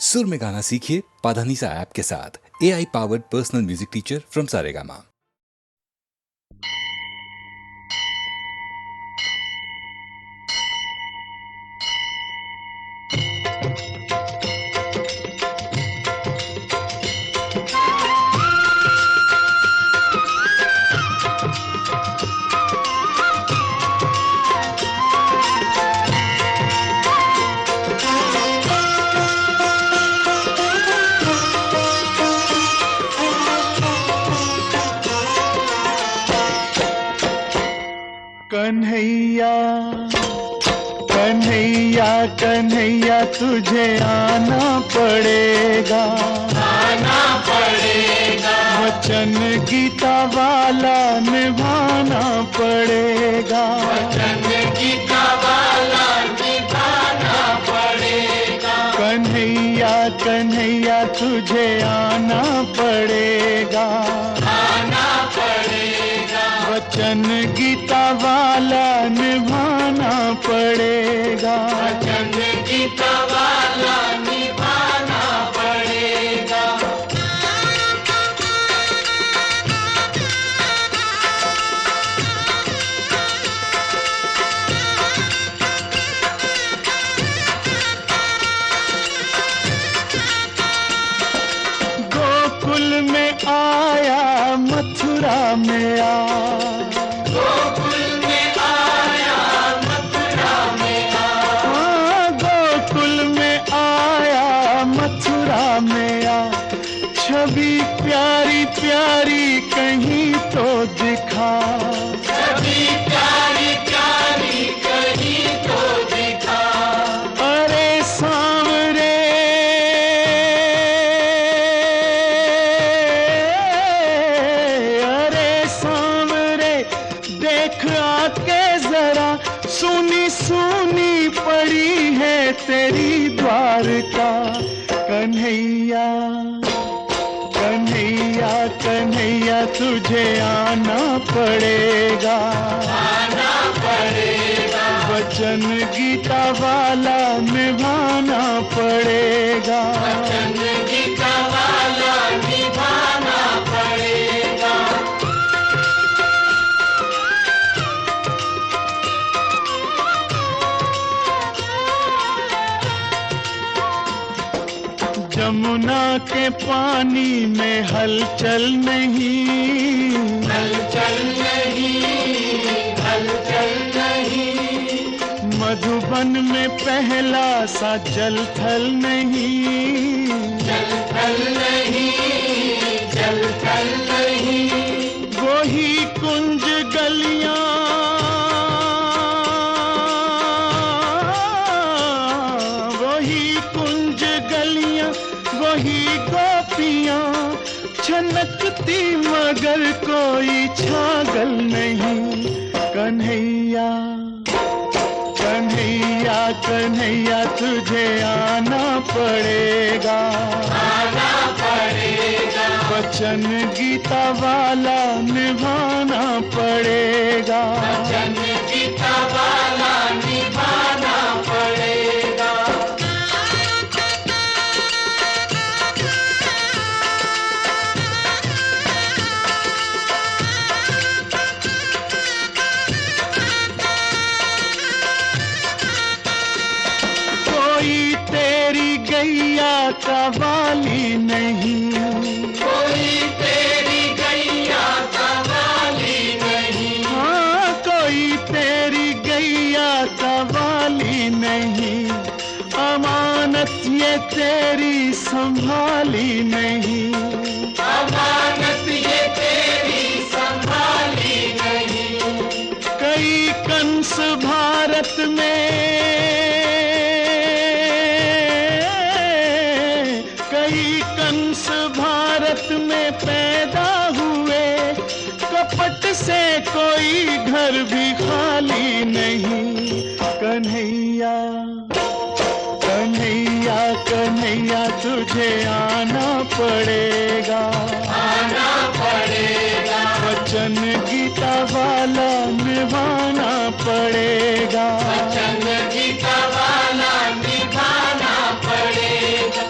सुर में गाना सीखिए पाधानीसा ऐप के साथ। AI powered personal music teacher from Saregama. Kanhaiya Kanhaiya Kanhaiya तुझे आना पड़ेगा, आना पड़ेगा। वचन गीता वाला निभाना पड़ेगा, वचन गीता वाला निभाना पड़ेगा। कन्हैया कन्हैया तुझे आना पड़ेगा, आना पड़ेगा। वचन गीता वाला निभाना पड़ेगा, वचन गीता वाला निभाना पड़ेगा। गोकुल में आया मथुरा में आ, गोकुल में आया मथुरा में आ। हाँ, गोकुल में आया मथुरा में आ, छवि प्यारी प्यारी कहीं तो दिखा, छवि प्यारी प्यारी कहीं तो दिखा। अरे सांवरे अरे सांवरे देख आके जरा, सुनी सुनी पड़ी है तेरी द्वारका। कन्हैया कन्हैया कन्हैया तुझे आना पड़ेगा, आना पड़ेगा। वचन गीता वाला निभाना पड़ेगा, वचन गीता वाला निभाना पड़ेगा। जमुना के पानी में हलचल नहीं, हलचल नहीं, हलचल नहीं। मधुबन में पहला सा जल थल नहीं, जल थल नहीं, जल थल नहीं। वही कुंज गलियां वही कुंज गलियां वही गोपियां छनकती मगर कोई छागल नहीं। कन्हैया कन्हैया कन्हैया तुझे आना पड़ेगा, आना पड़ेगा। वचन गीता वाला निभाना पड़ेगा, वचन गीता वाला निभाना पड़ेगा। कोई तेरी गैया का वाली नहीं, कोई तेरी गैया का वाली नहीं। हाँ कोई तेरी गैया का वाली नहीं, अमानत ये तेरी संभाली नहीं, अमानत ये तेरी संभाली नहीं। कई कंस भारत में कई कंस भारत में पैदा हुए, कपट से कोई घर भी खाली नहीं। कन्हैया कन्हैया कन्हैया तुझे आना पड़ेगा, आना पड़ेगा। वचन गीता वाला निभाना पड़ेगा, वचन गीता वाला निभाना पड़ेगा।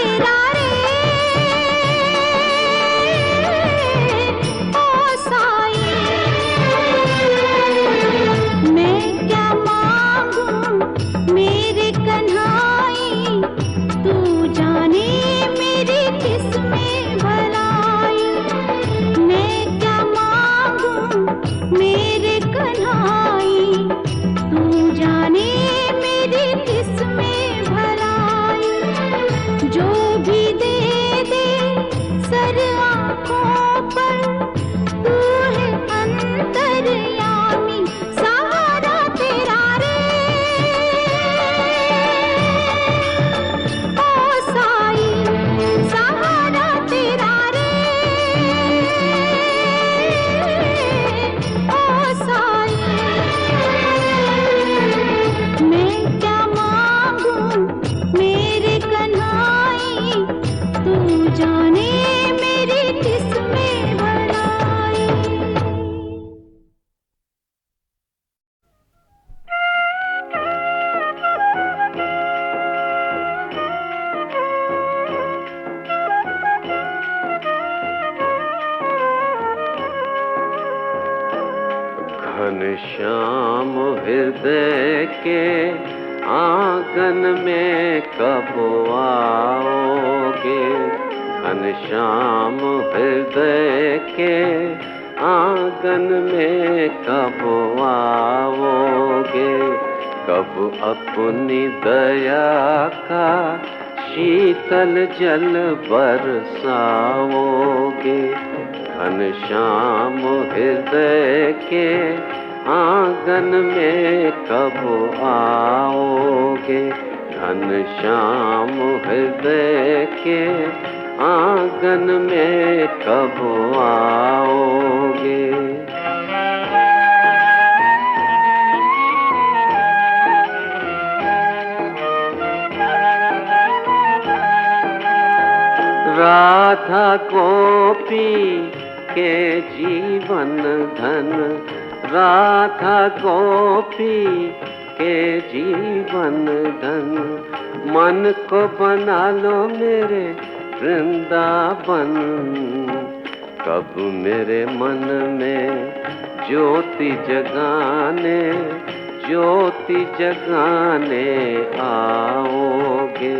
तेरा रे ओ साई। मैं क्या मांगूं मेरे कन्हाई, तू जाने मेरी किस्में भलाई। मैं क्या मांगूं मेरे कन्हाई, तू जाने मेरी किस्में भलाई। जो भी दे दे सर आँखों पर, तू है अंतर्यामी, सहारा तेरा रे ओ साई। सहारा तेरा रे ओ साई। मैं क्या मांगूं मेरे कन्हाई, तू जाने मेरी किस्में भलाई। घनश्याम हृदय के आंगन में कब आओगे? घनश्याम हृदय के आंगन में कब आओगे? कब अपनी दया का शीतल जल बरसाओगे? घनश्याम हृदय के आंगन में कब आओगे? घनश्याम हृदय के आंगन में कब आओगे? राधा गोपी के जीवन धन, राधा गोपी के जीवन धन। मन को बना लो मेरे वृंदावन। कब मेरे मन में ज्योति जगाने, ज्योति जगाने आओगे?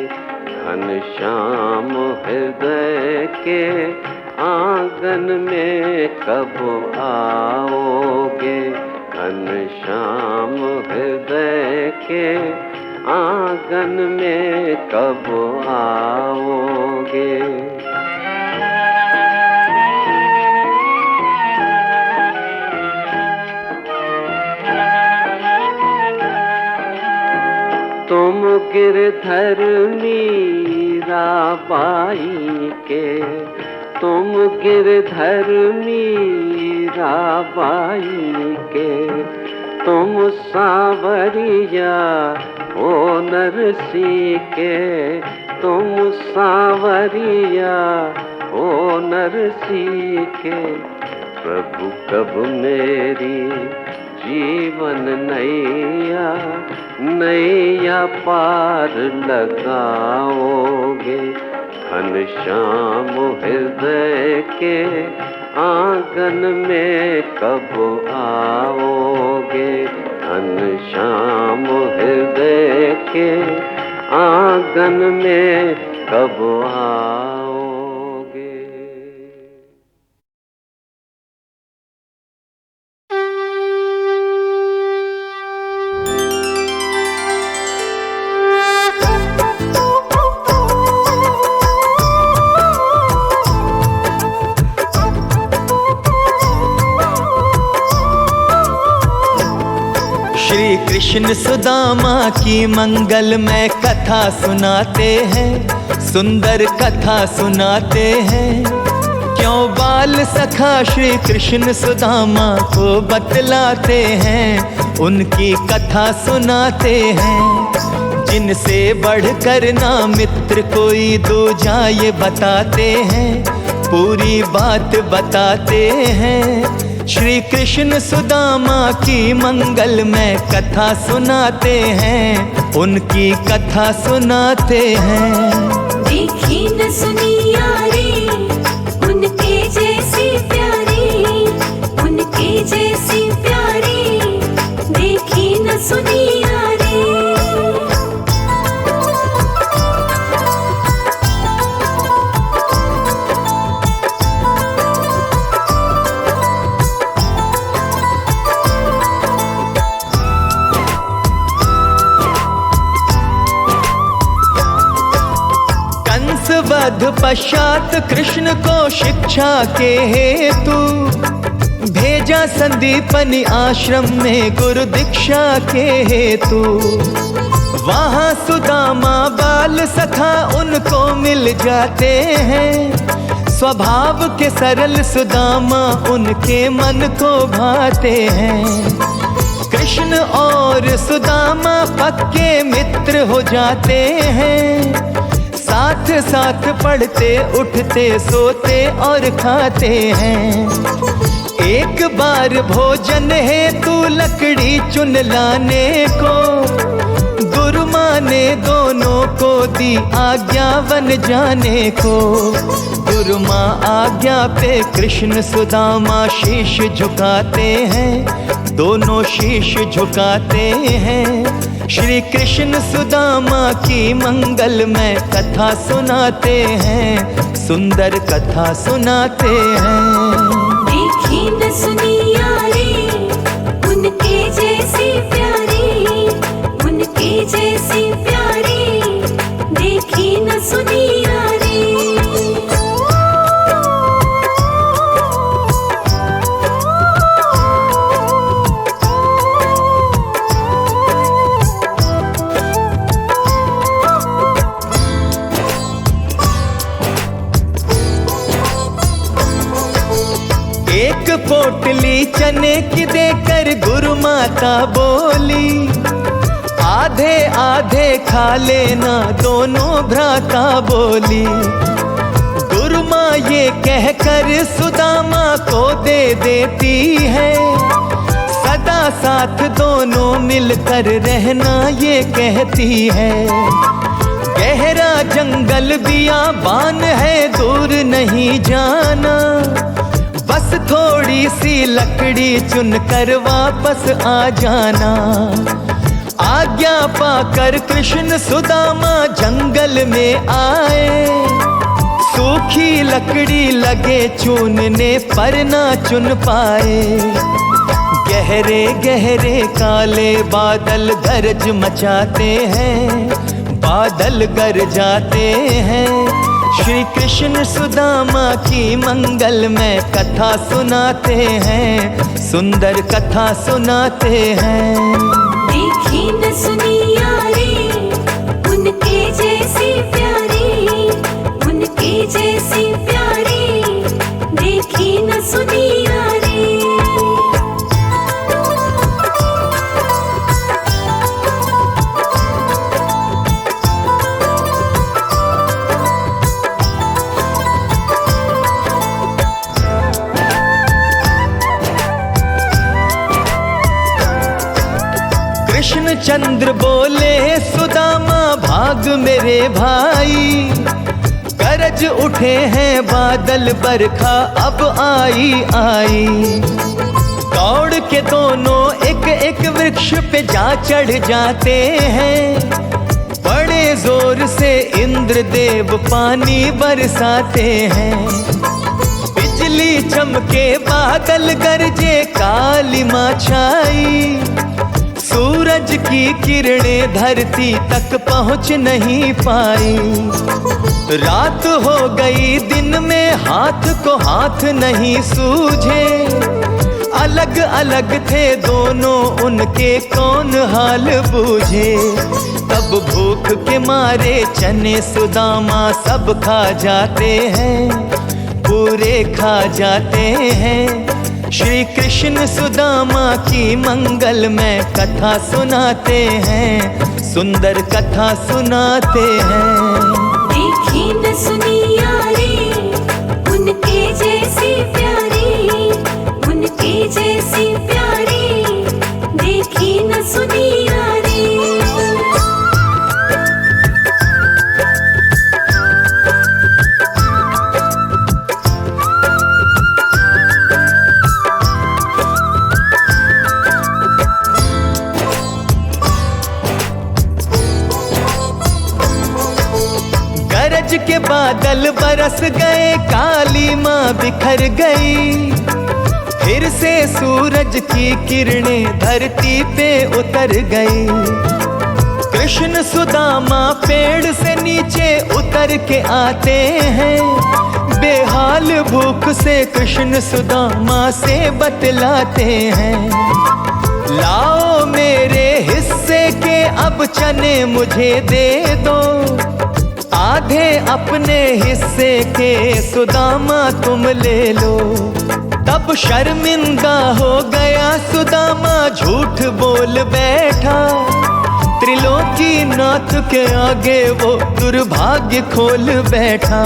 घनश्याम हृदय के आंगन में कब आओगे? घनश्याम हृदय के आंगन में कब आओगे? तुम गिरधर मीराबाई के, तुम गिरधर मीराबाई के, तुम सांवरिया ओ नरसी के, तुम सांवरिया ओ नरसी के। प्रभु कब मेरी जीवन नैया, नैया पार लगाओगे? घनश्याम हृदय के आंगन में कब आओगे? घनश्याम हृदय के आंगन में कब आओगे? श्री कृष्ण सुदामा की मंगलमय कथा सुनाते हैं, सुंदर कथा सुनाते हैं। क्यों बाल सखा श्री कृष्ण सुदामा को बतलाते हैं, उनकी कथा सुनाते हैं। जिनसे बढ़कर ना मित्र कोई दूजा ये बताते हैं, पूरी बात बताते हैं। श्री कृष्ण सुदामा की मंगलमय कथा सुनाते हैं, उनकी कथा सुनाते हैं। देखी न सुनी यारी उनके जैसी प्यारी, उनके जैसी प्यारी देखी न सुनी यारी। वध पश्चात कृष्ण को शिक्षा के हेतु भेजा संदीपनि आश्रम में गुरु दीक्षा के हेतु। वहाँ सुदामा बाल सखा उनको मिल जाते हैं, स्वभाव के सरल सुदामा उनके मन को भाते हैं। कृष्ण और सुदामा पक्के मित्र हो जाते हैं, साथ साथ पढ़ते उठते सोते और खाते हैं। एक बार भोजन हेतु लकड़ी चुन लाने को गुरु माँ ने दोनों को दी आज्ञा वन जाने को। गुरु माँ आज्ञा पे कृष्ण सुदामा शीश झुकाते हैं, दोनों शीश झुकाते हैं। श्री कृष्ण सुदामा की मंगलमय कथा सुनाते हैं, सुंदर कथा सुनाते हैं। देखी न सुनी यारी उनके जैसी प्यारी, उनके जैसी प्यारी देखी न सुनी यारी। एक पोटली चने की देकर गुरु माता बोली, आधे आधे खा लेना दोनों भ्राता बोली। गुरु माँ ये कहकर सुदामा को दे देती है, सदा साथ दोनों मिलकर रहना ये कहती है। गहरा जंगल बियाबान है दूर नहीं जाना, बस थोड़ी सी लकड़ी चुन कर वापस आ जाना। आज्ञा पाकर कृष्ण सुदामा जंगल में आए, सूखी लकड़ी लगे चुनने पर ना चुन पाए। गहरे गहरे काले बादल गरज मचाते हैं, बादल गरजाते हैं। श्री कृष्ण सुदामा की मंगलमय कथा सुनाते हैं, सुंदर कथा सुनाते हैं। देखी न सुनी यारी उनके जैसी प्यारी, उनके जैसी प्यारी देखी न सुनी यारी। कृष्ण चंद्र बोले सुदामा भाग मेरे भाई, गरज उठे हैं बादल बरखा अब आई आई। दौड़ के दोनों एक एक वृक्ष पे जा चढ़ जाते हैं, बड़े जोर से इंद्रदेव पानी बरसाते हैं। बिजली चमके बादल गरजे काली माँ छाई, सूरज की किरणें धरती तक पहुँच नहीं पाई। रात हो गई दिन में हाथ को हाथ नहीं सूझे, अलग अलग थे दोनों उनके कौन हाल बूझे। तब भूख के मारे चने सुदामा सब खा जाते हैं, पूरे खा जाते हैं। श्री कृष्ण सुदामा की मंगलमय कथा सुनाते हैं, सुंदर कथा सुनाते हैं। देखी न सुनी यारी उनके जैसी प्यारी, उनके जैसी प्यारी देखी न सुनी यारी। गरज के बादल बरस गए, काली माँ बिखर गई। फिर से सूरज की किरणें धरती पे उतर गई। कृष्ण सुदामा पेड़ से नीचे उतर के आते हैं, बेहाल भूख से कृष्ण सुदामा से बतलाते हैं। लाओ मेरे हिस्से के अब चने मुझे दे दो, आधे अपने हिस्से के सुदामा तुम ले लो। तब शर्मिंदा हो गया सुदामा, झूठ बोल बैठा। त्रिलोकी नाथ के आगे वो दुर्भाग्य खोल बैठा।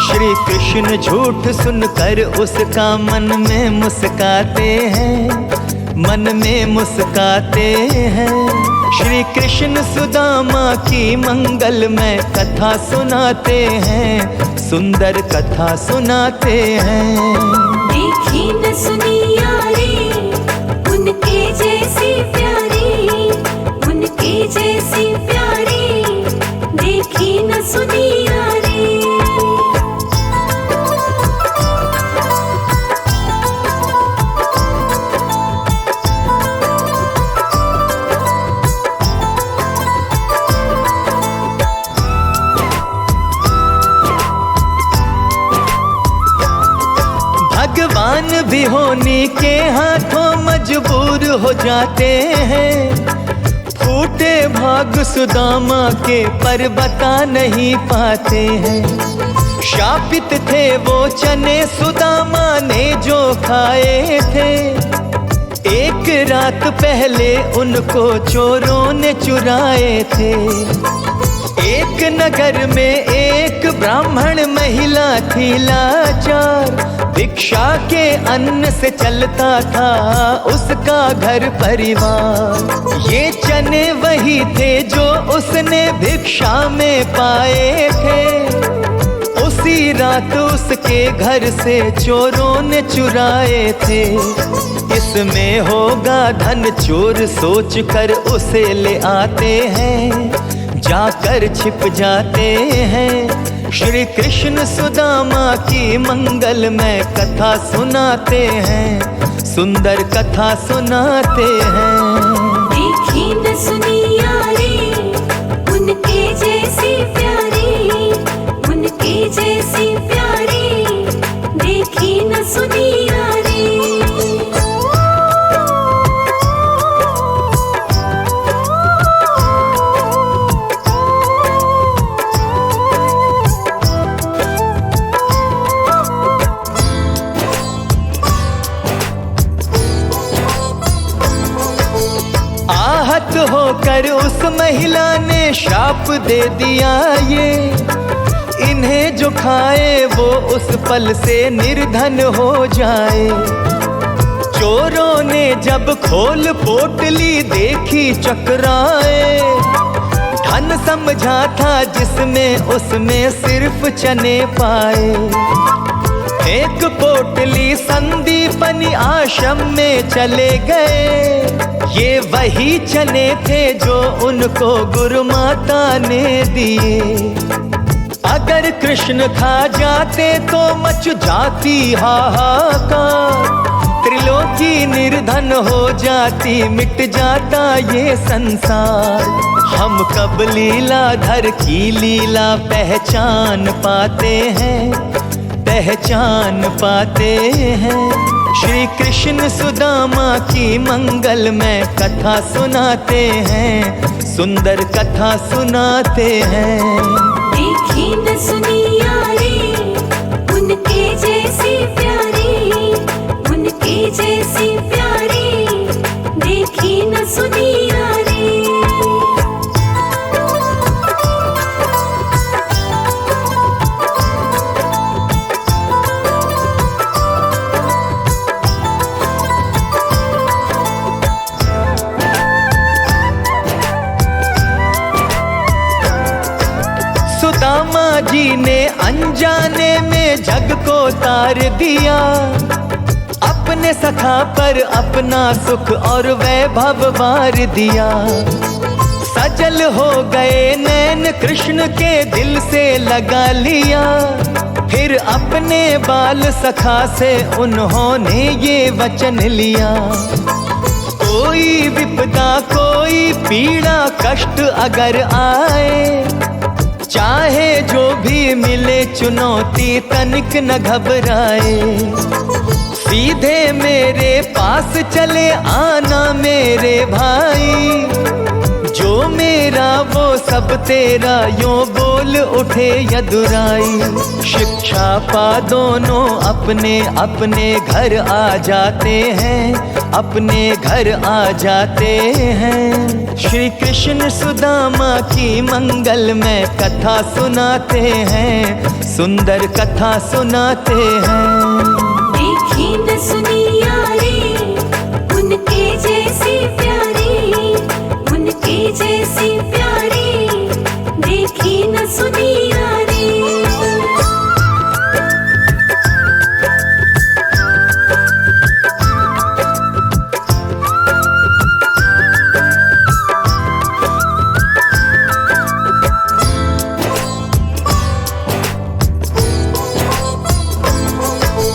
श्री कृष्ण झूठ सुनकर उसका मन में मुस्काते हैं, मन में मुस्काते हैं। श्री कृष्ण सुदामा की मंगलमय कथा सुनाते हैं, सुंदर कथा सुनाते हैं। देखी न सुनी यारी, उनके जैसी प्यारी, उनके जैसी प्यारी, देखी न सुनी यारी। भगवान भी होनी के हाथों मजबूर हो जाते हैं। फूटे भाग सुदामा के पर बता नहीं पाते हैं। शापित थे वो चने सुदामा ने जो खाए थे, एक रात पहले उनको चोरों ने चुराए थे। एक नगर में एक ब्राह्मण महिला थी लाचार, भिक्षा के अन्न से चलता था उसका घर परिवार। ये चने वही थे जो उसने भिक्षा में पाए थे, उसी रात उसके घर से चोरों ने चुराए थे। इसमें होगा धन, चोर सोच कर उसे ले आते हैं, जाकर छिप जाते हैं। श्री कृष्ण सुदामा की मंगलमय कथा सुनाते हैं, सुंदर कथा सुनाते हैं। देखी न सुनी यारी, उनके जैसी प्यारी, उनके जैसी प्यारी, देखी न सुनी यारी। आहत होकर उस महिला ने श्राप दे दिया ये, इन्हें जो खाए वो उस पल से निर्धन हो जाए। चोरों ने जब खोल पोटली देखी चकराए, धन समझा था जिसमें उसमें सिर्फ चने पाए। एक पोटली संदीपनी आश्रम में चले गए, ये वही चने थे जो उनको गुरु माता ने दिए। अगर कृष्ण खा जाते तो मच जाती हाहाकार, त्रिलोकी निर्धन हो जाती, मिट जाता ये संसार। हम कब लीलाधर की लीला पहचान पाते हैं, पहचान पाते हैं। श्री कृष्ण सुदामा की मंगलमय कथा सुनाते हैं, सुंदर कथा सुनाते हैं। देखी न सुनी यारी, उनके जैसी प्यारी, उनके जैसी प्यारी, देखी न सुनी यारी। सुदामा जी ने अनजाने में जग को तार दिया, अपने सखा पर अपना सुख और वैभव वार दिया। सजल हो गए नैन कृष्ण के दिल से लगा लिया। फिर अपने बाल सखा से उन्होंने ये वचन लिया, कोई विपदा कोई पीड़ा कष्ट अगर आए, चाहे जो भी मिले चुनौती तनिक न घबराए। सीधे मेरे पास चले आना मेरे भाई, जो मेरा वो सब तेरा यूं बोल उठे यदुराई। शिक्षा पा दोनों अपने अपने घर आ जाते हैं, अपने घर आ जाते हैं। श्री कृष्ण सुदामा की मंगल में कथा सुनाते हैं, सुंदर कथा सुनाते हैं। देखी न सुनी यारी उनके जैसी प्यारी, उनके जैसी प्यारी, देखी न सुनी यारी।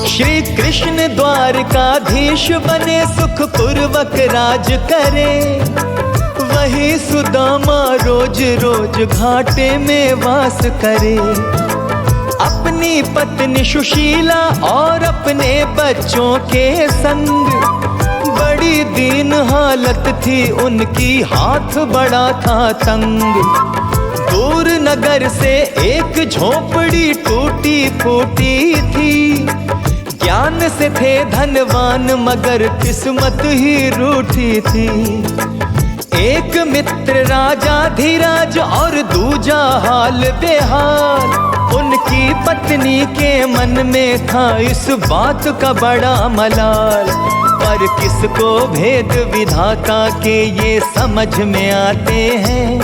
श्री कृष्ण द्वारकाधीश बने सुख पूर्वक राज करे, वही सुदामा रोज रोज घाटे में वास करे। अपनी पत्नी सुशीला और अपने बच्चों के संग, बड़ी दीन हालत थी उनकी, हाथ बड़ा था तंग। दूर नगर से एक झोपड़ी टूटी फूटी थी, ज्ञान से थे धनवान मगर किस्मत ही रूठी थी। एक मित्र राजा धीराज और दूजा हाल बेहाल, उनकी पत्नी के मन में था इस बात का बड़ा मलाल। पर किसको भेद विधाता के ये समझ में आते हैं,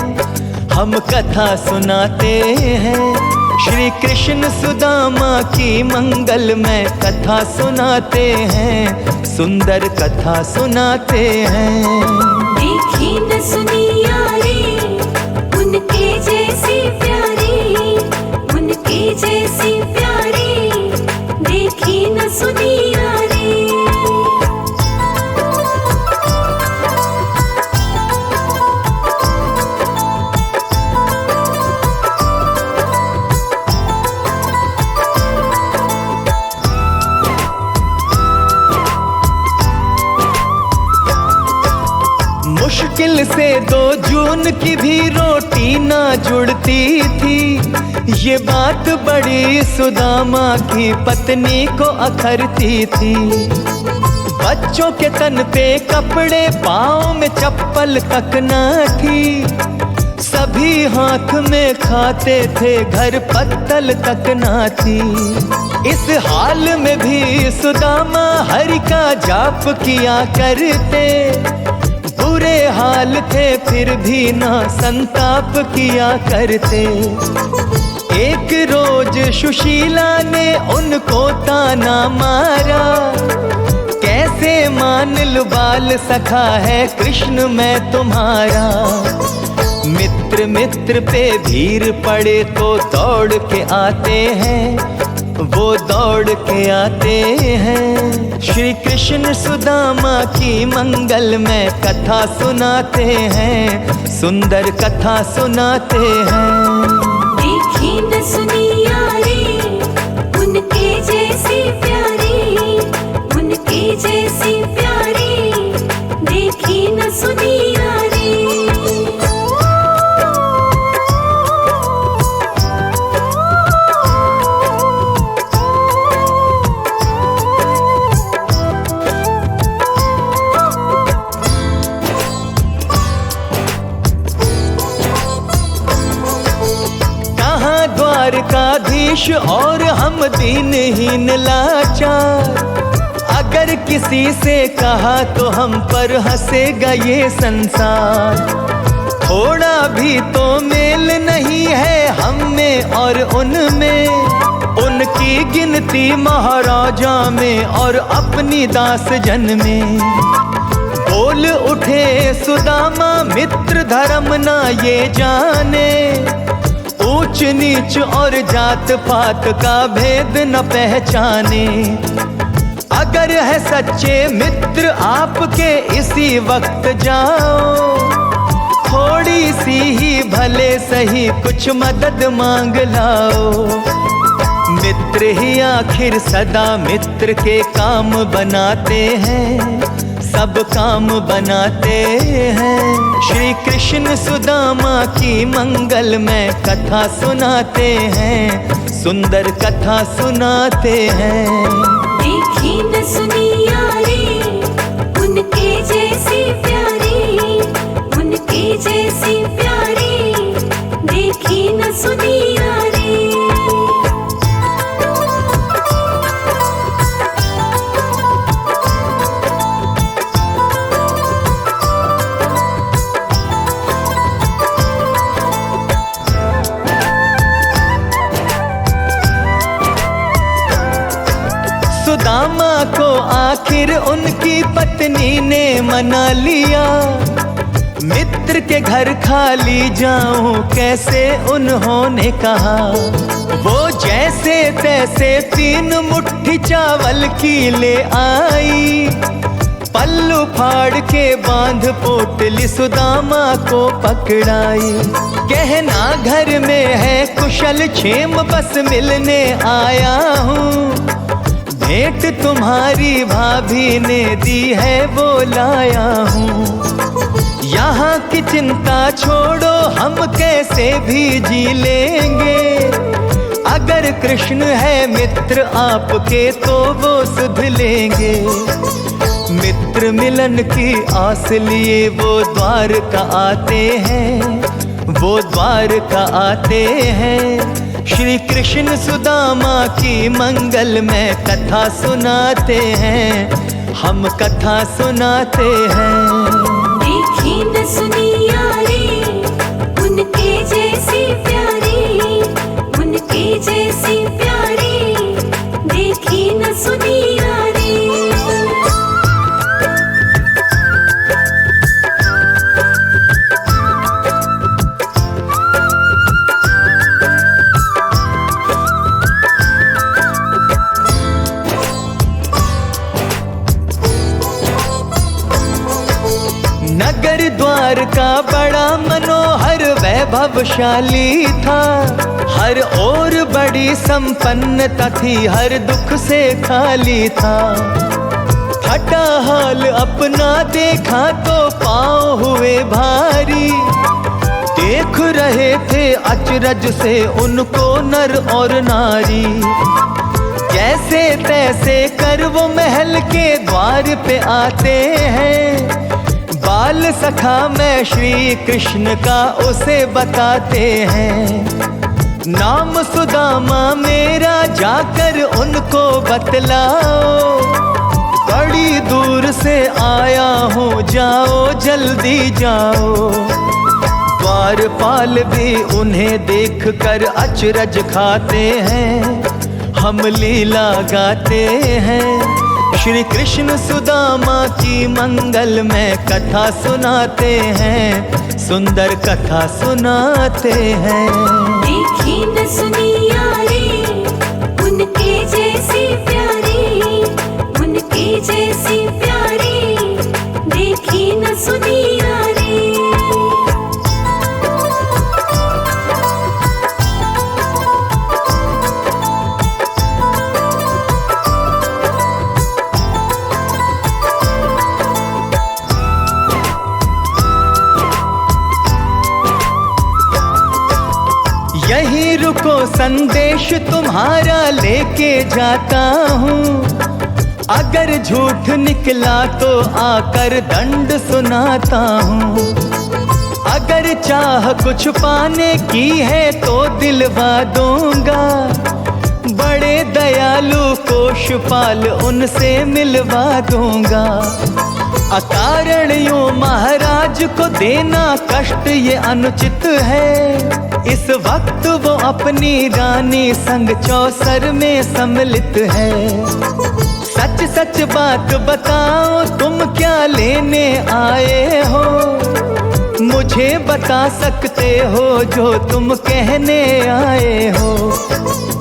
हम कथा सुनाते हैं। श्री कृष्ण सुदामा की मंगल में कथा सुनाते हैं, सुंदर कथा सुनाते हैं। देखी न सुनी यारी उनके जैसी प्यारी, उनके जैसी प्यारी, देखी न सुनी यारी। मुश्किल से 2 जून की भी रोटी ना जुड़ती थी, ये बात बड़ी सुदामा की पत्नी को अखरती थी। बच्चों के तन पे कपड़े, पाँव में चप्पल तक ना थी, सभी हाथ में खाते थे, घर पत्तल तक ना थी। इस हाल में भी सुदामा हरि का जाप किया करते, बुरे हाल थे फिर भी ना संताप किया करते। एक रोज सुशीला ने उनको ताना मारा, कैसे मान लूं बाल सखा है कृष्ण मैं तुम्हारा। मित्र मित्र पे भीड़ पड़े तो दौड़ के आते हैं, वो दौड़ के आते हैं। श्री कृष्ण सुदामा की मंगल में कथा सुनाते हैं, सुंदर कथा सुनाते हैं। देखी न सुनी यारी उनके जैसी प्यारी, उनके जैसी प्यारी, देखी न सुनी यारी। द्वारकाधीश और हम दीनहीन लाचार, अगर किसी से कहा तो हम पर हंसेगा ये संसार। थोड़ा भी तो मेल नहीं है हम में और उनमें, उनकी गिनती महाराजा में और अपनी दास जन में। बोल उठे सुदामा मित्र धर्म ना ये जाने, ऊंच नीच और जात पात का भेद न पहचाने। अगर है सच्चे मित्र आपके इसी वक्त जाओ, थोड़ी सी ही भले सही कुछ मदद मांग लाओ। मित्र ही आखिर सदा मित्र के काम बनाते हैं, सब काम बनाते हैं। श्री कृष्ण सुदामा की मंगल में कथा सुनाते हैं, सुंदर कथा सुनाते हैं। देखी न सुनी यारी, उनके जैसी प्यारी, उनके जैसी प्यारी, देखी न सुनी यारी। सुदामा को आखिर उनकी पत्नी ने मना लिया, मित्र के घर खाली जाऊं कैसे उन्होंने कहा। वो जैसे तैसे 3 मुट्ठी चावल की ले आई, पल्लू फाड़ के बांध पोटली सुदामा को पकड़ाई। कहना घर में है कुशल क्षेम बस मिलने आया हूँ, भेंट तुम्हारी भाभी ने दी है वो लाया हूँ। यहाँ की चिंता छोड़ो हम कैसे भी जी लेंगे, अगर कृष्ण है मित्र आपके तो वो सुध लेंगे। मित्र मिलन की आस लिए वो द्वारका आते हैं, वो द्वारका आते हैं। श्री कृष्ण सुदामा की मंगल में कथा सुनाते हैं, हम कथा सुनाते हैं। देखी न सुनी यारी, उनके जैसी प्यारी, उनके जैसी प्यारी, देखी न सुनी यारी। नगर द्वार का बड़ा मनोहर वैभवशाली था, हर ओर बड़ी संपन्नता थी, हर दुख से खाली था। फटा हाल अपना देखा तो पाँव हुए भारी, देख रहे थे अचरज से उनको नर और नारी। जैसे तैसे कर वो महल के द्वार पे आते हैं, बाल सखा मैं श्री कृष्ण का उसे बताते हैं। नाम सुदामा मेरा जाकर उनको बतलाओ, बड़ी दूर से आया हूँ जाओ जल्दी जाओ। द्वारपाल भी उन्हें देख कर अचरज खाते हैं, हम लीला गाते हैं। श्री कृष्ण सुदामा की मंगल में कथा सुनाते हैं, सुंदर कथा सुनाते हैं। देखी न सुनी यारी, उनके जैसी प्यारी, उनके जैसी प्यारी, देखी न सुनी यारी। यहीं रुको संदेश तुम्हारा लेके जाता हूँ, अगर झूठ निकला तो आकर दंड सुनाता हूँ। अगर चाह कुछ पाने की है तो दिलवा दूंगा, बड़े दयालु कोषपाल उनसे मिलवा दूंगा। अकारण यूं महाराज को देना कष्ट ये अनुचित है, इस वक्त वो अपनी रानी संग चौसर में सम्मिलित है। सच सच बात बताओ, तुम क्या लेने आए हो? मुझे बता सकते हो जो तुम कहने आए हो?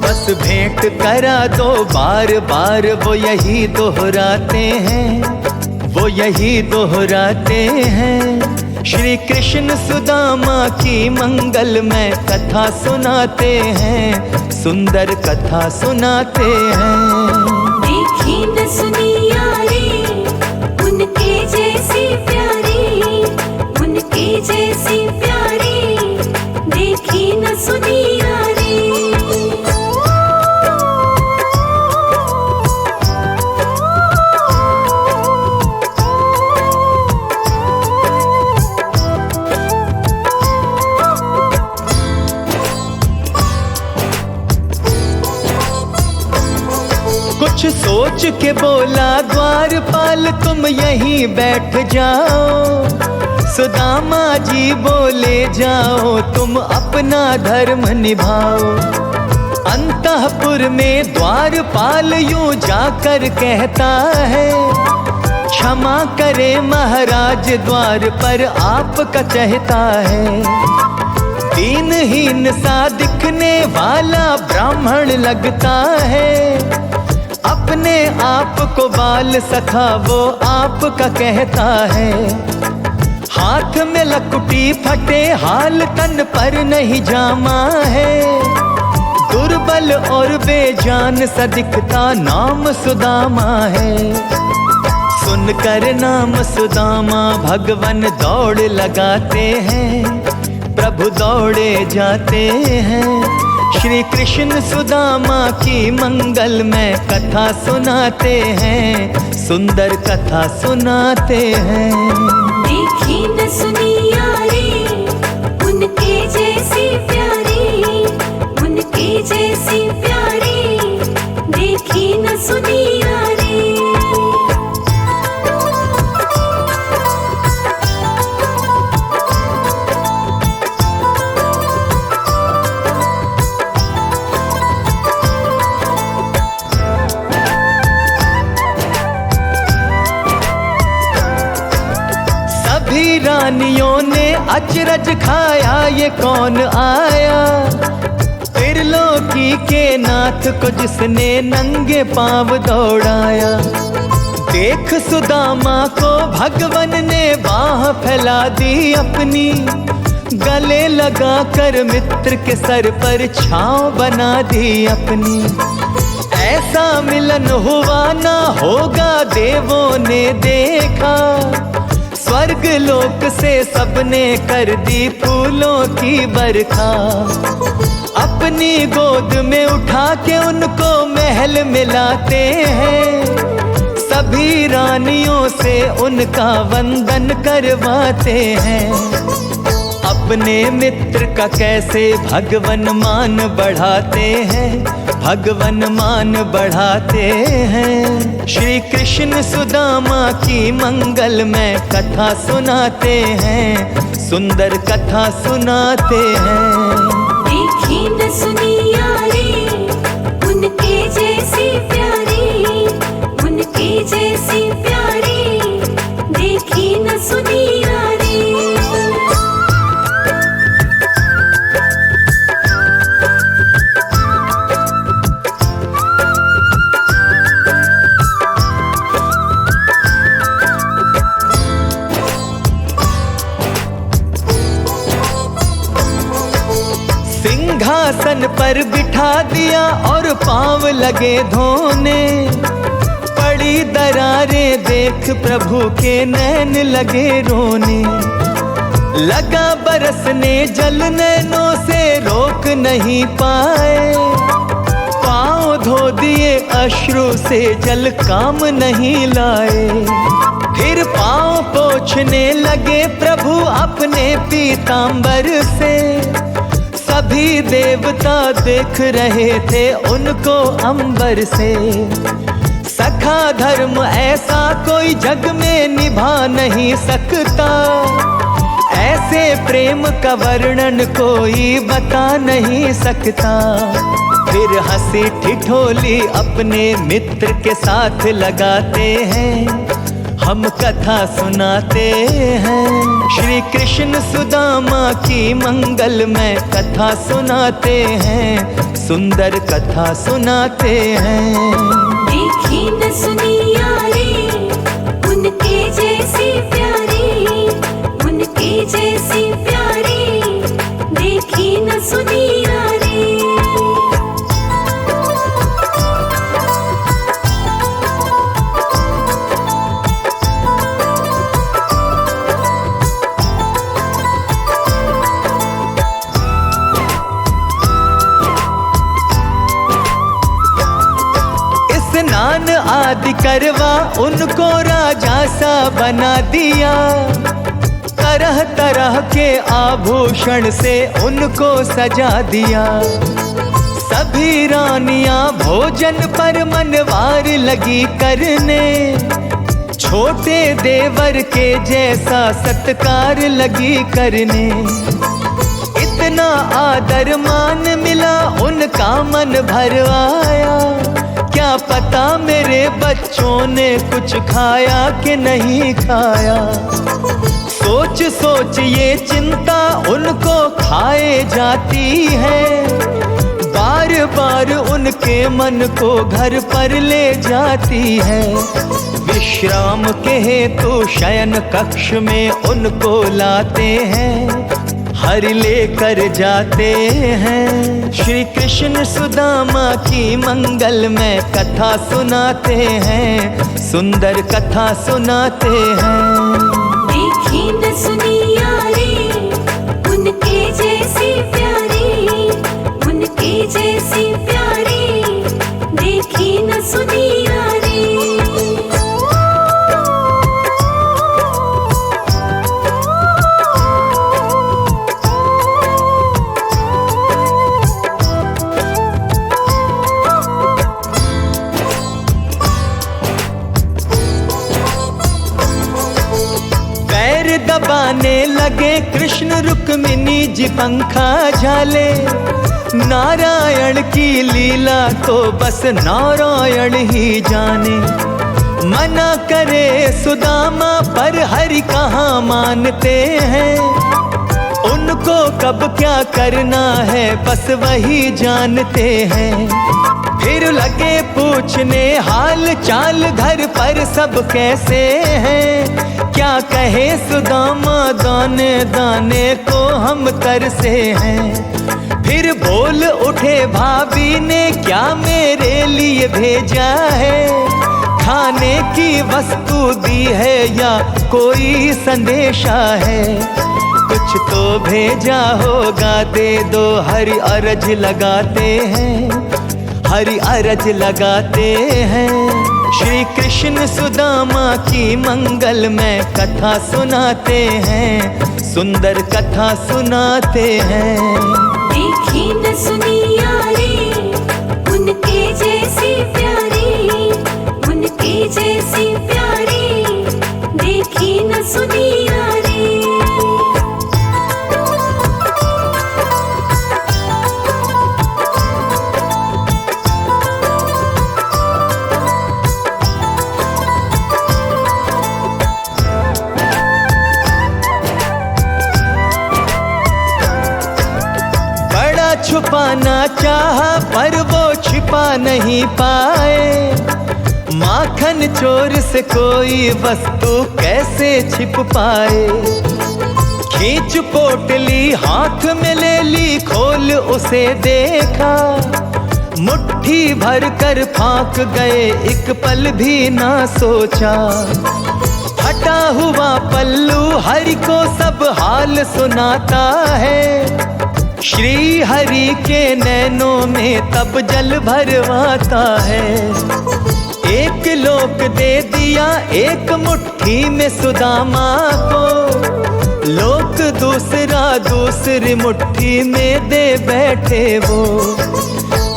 बस भेंट करा दो बार बार, वो यही दोहराते हैं, वो यही दोहराते हैं। श्री कृष्ण सुदामा की मंगलमय कथा सुनाते हैं, सुंदर कथा सुनाते हैं। देखी न सुनी यारी, उनके जैसी प्यारी, उनके जैसी प्यारी, देखी न सुनी यारी। कुछ सोच के बोला द्वारपाल, तुम यहीं बैठ जाओ। सुदामा जी बोले जाओ, तुम अपना धर्म निभाओ। अंतःपुर में द्वारपाल यूं जाकर कहता है, क्षमा करे महाराज, द्वार पर आपका चहता है। दीनहीन सा दिखने वाला ब्राह्मण लगता है, अपने आप को बाल सखा वो आपका कहता है। हाथ में लकुटी फटे हाल, तन पर नहीं जामा है। दुर्बल और बेजान सा दिखता नाम सुदामा है। सुनकर नाम सुदामा भगवान दौड़ लगाते हैं, प्रभु दौड़े जाते हैं। श्री कृष्ण सुदामा की मंगलमय कथा सुनाते हैं, सुंदर कथा सुनाते हैं। देखी न सुनी यारी, उनके जैसी प्यारी, उनके जैसी प्यारी, देखी न सुनी यारी। रानियों ने अचरज खाया, ये कौन आया? त्रिलोकी के नाथ को जिसने नंगे पांव दौड़ाया। देख सुदामा को भगवन ने बाह फैला दी अपनी, गले लगा कर मित्र के सर पर छांव बना दी अपनी। ऐसा मिलन हुआ ना होगा देवों ने देखा, स्वर्ग लोक से सबने कर दी फूलों की बरखा। अपनी गोद में उठा के उनको महल मिलाते हैं, सभी रानियों से उनका वंदन करवाते हैं। अपने मित्र का कैसे भगवन मान बढ़ाते हैं, भगवन मान बढ़ाते हैं। श्री कृष्ण सुदामा की मंगलमय कथा सुनाते हैं, सुंदर कथा सुनाते हैं। देखी न सुनी यारी, उनके जैसी प्यारी, उनके जैसी प्यारी, देखी न सुनी यारी। सिंहासन पर बिठा दिया और पांव लगे धोने। पड़ी दरारें देख प्रभु के नैन लगे रोने। लगा बरसने जल नैनों से रोक नहीं पाए। पांव धो दिए अश्रु से जल काम नहीं लाए। फिर पांव पोंछने लगे प्रभु अपने पीतांबर से। सभी देवता देख रहे थे उनको अंबर से। सखा धर्म ऐसा कोई जग में निभा नहीं सकता। ऐसे प्रेम का वर्णन कोई बता नहीं सकता। फिर हंसी ठिठोली अपने मित्र के साथ लगाते हैं, हम कथा सुनाते हैं। श्री कृष्ण सुदामा की मंगलमय कथा सुनाते हैं, सुंदर कथा सुनाते हैं। देखी न सुनी यारी, उनके जैसी प्यारी, उनके जैसी प्यारी, देखी न सुनी यारी। स्नान आदि करवा उनको राजा सा बना दिया, तरह तरह के आभूषण से उनको सजा दिया। सभी रानियां भोजन पर मनवार लगी करने, छोटे देवर के जैसा सत्कार लगी करने। इतना आदर मान मिला उनका मन भर आया, क्या पता मेरे बच्चों ने कुछ खाया कि नहीं खाया। सोच सोच ये चिंता उनको खाए जाती है, बार बार उनके मन को घर पर ले जाती है। विश्राम के हेतु शयन कक्ष में उनको लाते हैं, हर लेकर जाते हैं। श्री कृष्ण सुदामा की मंगलमय कथा सुनाते हैं, सुंदर कथा सुनाते हैं। देखी न सुनी यारी, उनके जैसी प्यारी, उनके जैसी प्यारी, देखी न सुनी यारी। दबाने लगे कृष्ण रुक्मिणी जी पंखा झाले, नारायण की लीला तो बस नारायण ही जाने। मना करे सुदामा पर हरि कहाँ मानते हैं, उनको कब क्या करना है बस वही जानते हैं। फिर लगे पूछने हाल चाल घर पर सब कैसे हैं, क्या कहे सुदामा दाने दाने को हम तरसे हैं। फिर बोल उठे भाभी ने क्या मेरे लिए भेजा है, खाने की वस्तु दी है या कोई संदेशा है। कुछ तो भेजा होगा दे दो, हरि अरज लगाते हैं, हरि अरज लगाते हैं। श्री कृष्ण सुदामा की मंगलमय कथा सुनाते हैं, सुंदर कथा सुनाते हैं। देखी न सुनी यारी, उनके जैसी प्यारी, उनके जैसी प्यारी, देखी न सुनी यारी। छुपाना चाहा पर वो छिपा नहीं पाए, माखन चोर से कोई वस्तु कैसे छिप पाए। खींच पोटली हाथ में ले ली, खोल उसे देखा, मुट्ठी भर कर फांक गए, एक पल भी ना सोचा। फटा हुआ पल्लू हरि को सब हाल सुनाता है, श्री हरि के नैनों में तब जल भरवाता है। एक लोक दे दिया एक मुट्ठी में सुदामा को, लोक दूसरा दूसरी मुट्ठी में दे बैठे वो।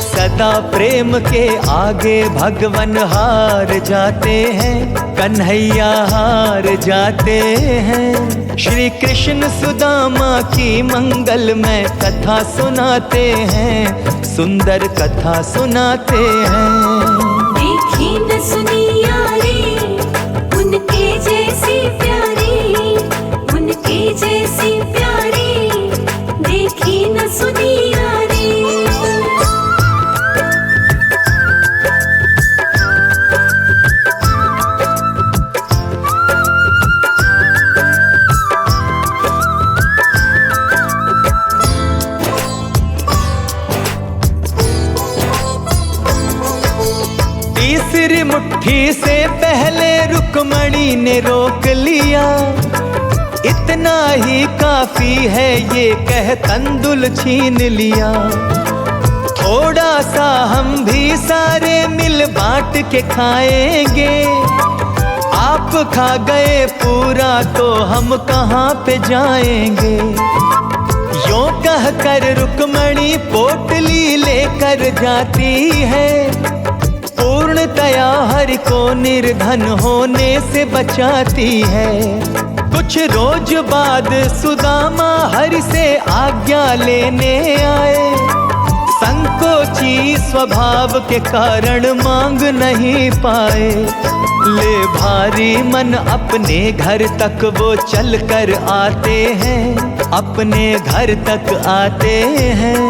सदा प्रेम के आगे भगवन हार जाते हैं, कन्हैया हार जाते हैं। श्री कृष्ण सुदामा की मंगलमय कथा सुनाते हैं, सुंदर कथा सुनाते हैं। देखी न सुनी यारी उनके जैसी प्यारी, उनके जैसी प्यारी, देखी न सुनी यारी। तीसरी मुट्ठी से पहले रुक्मणी ने रोक लिया, इतना ही काफी है ये कह तंदुल छीन लिया। थोड़ा सा हम भी सारे मिल बांट के खाएंगे, आप खा गए पूरा तो हम कहाँ पे जाएंगे। यों कह कर रुक्मणी पोटली लेकर जाती है, पूर्णतया हरि को निर्धन होने से बचाती है। कुछ रोज बाद सुदामा हरि से आज्ञा लेने आए, संकोची स्वभाव के कारण मांग नहीं पाए। ले भारी मन अपने घर तक वो चल कर आते हैं, अपने घर तक आते हैं।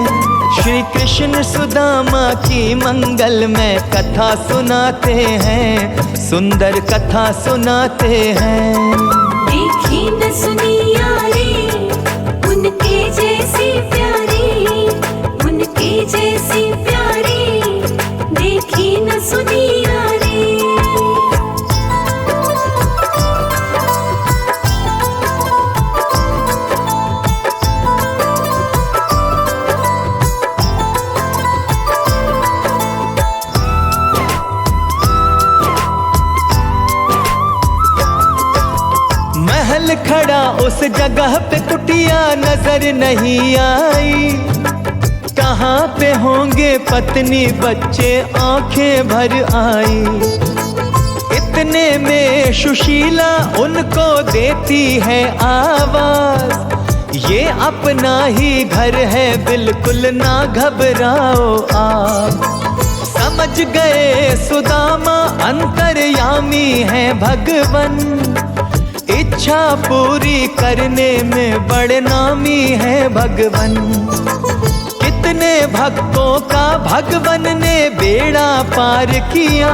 श्री कृष्ण सुदामा की मंगल में कथा सुनाते हैं, सुंदर कथा सुनाते हैं। देखी न सुनी यारी उनके जैसी प्यारी, उनके जैसी प्यारी, देखी न सुनी यारी। महल खड़ा उस जगह पे कुटिया नजर नहीं आई, कहाँ पे होंगे पत्नी बच्चे आंखें भर आई। इतने में सुशीला उनको देती है आवाज, ये अपना ही घर है बिल्कुल ना घबराओ आप। समझ गए सुदामा अंतर्यामी है भगवन, इच्छा पूरी करने में बड़े नामी है भगवन। कितने भक्तों का भगवन ने बेड़ा पार किया,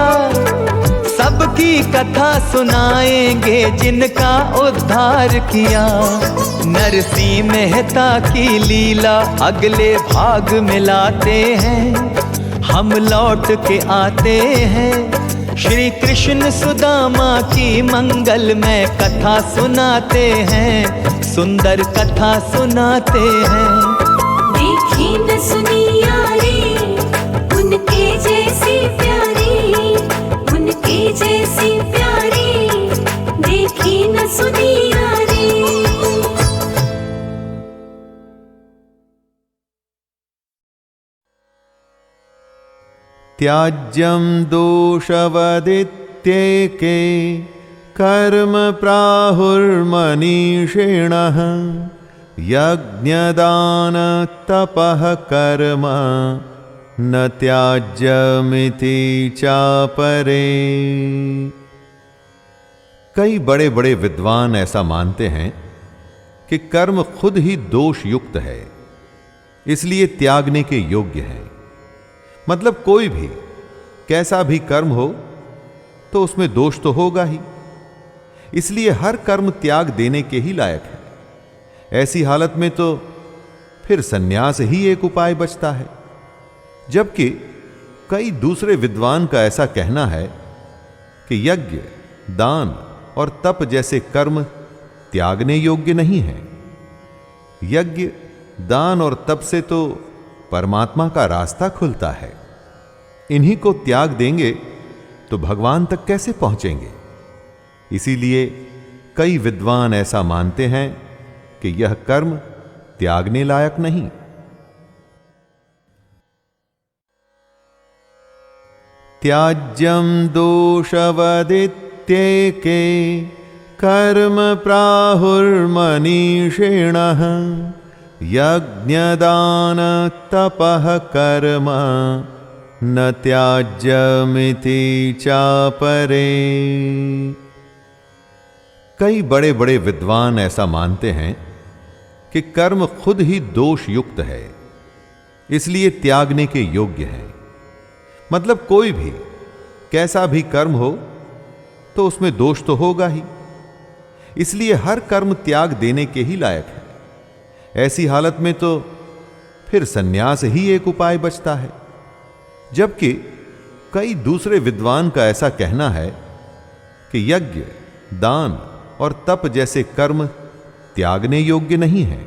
सबकी कथा सुनाएंगे जिनका उद्धार किया। नरसिंह मेहता की लीला अगले भाग में लाते हैं, हम लौट के आते हैं। श्री कृष्ण सुदामा की मंगल में कथा सुनाते हैं, सुंदर कथा सुनाते हैं। देखी न सुनी यारी उनके जैसी प्यारी, उनके जैसी प्यारी, देखी न सुनी यारी। त्याज्यं दोषवदित्येके कर्म प्राहुर्मनीषिणः, यज्ञदानतपः कर्म न त्याज्यमिति चापरे। कई बड़े बड़े विद्वान ऐसा मानते हैं कि कर्म खुद ही दोष युक्त है, इसलिए त्यागने के योग्य है। मतलब कोई भी कैसा भी कर्म हो तो उसमें दोष तो होगा ही, इसलिए हर कर्म त्याग देने के ही लायक है। ऐसी हालत में तो फिर संन्यास ही एक उपाय बचता है। जबकि कई दूसरे विद्वान का ऐसा कहना है कि यज्ञ, दान और तप जैसे कर्म त्यागने योग्य नहीं है। यज्ञ, दान और तप से तो परमात्मा का रास्ता खुलता है, इन्हीं को त्याग देंगे तो भगवान तक कैसे पहुंचेंगे। इसीलिए कई विद्वान ऐसा मानते हैं कि यह कर्म त्यागने लायक नहीं। त्याज्यं दोषवदित्येके कर्म प्राहुर्मनीषिणः, यज्ञदान तपः कर्म न त्याज्यमिति चापरे। कई बड़े बड़े विद्वान ऐसा मानते हैं कि कर्म खुद ही दोष युक्त है, इसलिए त्यागने के योग्य है। मतलब कोई भी कैसा भी कर्म हो तो उसमें दोष तो होगा ही, इसलिए हर कर्म त्याग देने के ही लायक है। ऐसी हालत में तो फिर सन्यास ही एक उपाय बचता है। जबकि कई दूसरे विद्वान का ऐसा कहना है कि यज्ञ, दान और तप जैसे कर्म त्यागने योग्य नहीं है।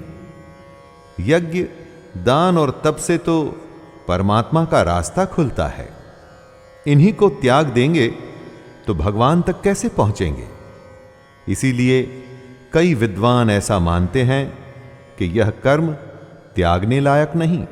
यज्ञ, दान और तप से तो परमात्मा का रास्ता खुलता है। इन्हीं को त्याग देंगे तो भगवान तक कैसे पहुंचेंगे? इसीलिए कई विद्वान ऐसा मानते हैं कि यह कर्म त्यागने लायक नहीं।